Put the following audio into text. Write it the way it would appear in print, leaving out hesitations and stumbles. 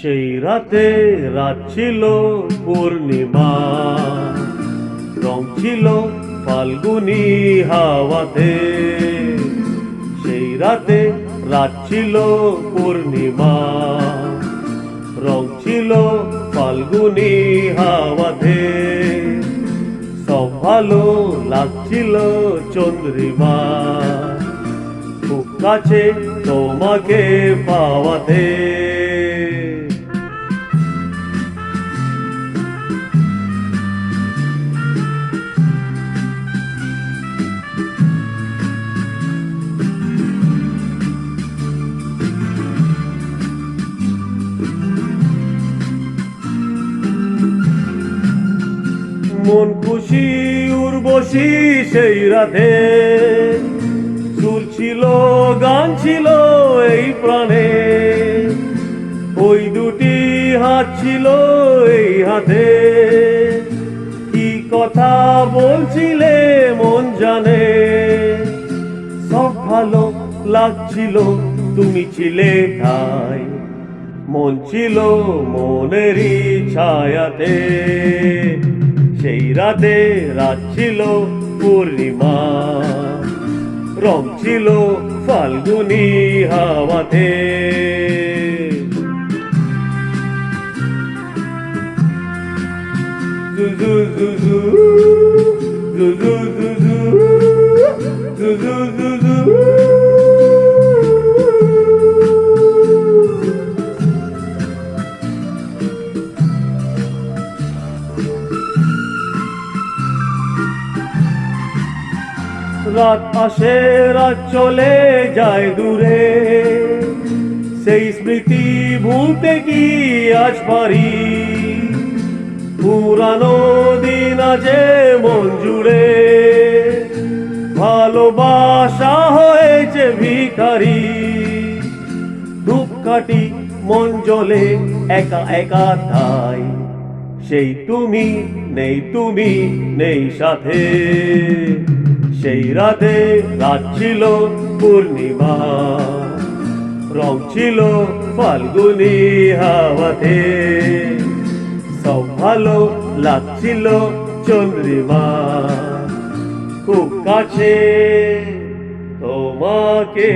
সেই রাতে রাত ছিল পূর্ণিমা, রং ছিল ফাল্গুনি হাওয়াতে। সেই রাতে রাত ছিল পূর্ণিমা, রং ছিল ফাল্গুনি হাওয়াতে। সব ভালো লাগছিল চন্দ্রিমা, খুব কাছে তোমাকে পাওয়াতে। মন খুশি উর্বশী সেই রাতে, সুর ছিল গান ছিল এই প্রাণে। ওই দুটি হাত ছিল এই হাতে, কি কথা বলছিলে মন জানে। সব ভালো লাগছিল তুমি ছিলে ঠাই, মন ছিল মনেরই ছায়াতে। সেই রাতে রাত ছিল পূর্ণিমা, রং ছিল ফাল্গুনি হাওয়াতে। জুজু জুজু জুজু জুজু জুজু জুজু। রাত আসে রাত চলে যায় দূরে, সেই স্মৃতি ভুলতে কি আজ পারি। পুরানো দিন আজে মন জুড়ে, ভালোবাসা হয়েছে ভিখারি। ধূপকাঠি মন জ্বলে একা একা ঠাই, সেই তুমি নেই সাথে। সেই রাতে রাত ছিল পূর্ণিমা, রং ছিল ফাল্গুনি হাওয়াতে। সব ভালো লাগছিল চন্দ্রিমা, খুব কাছে তোমাকে।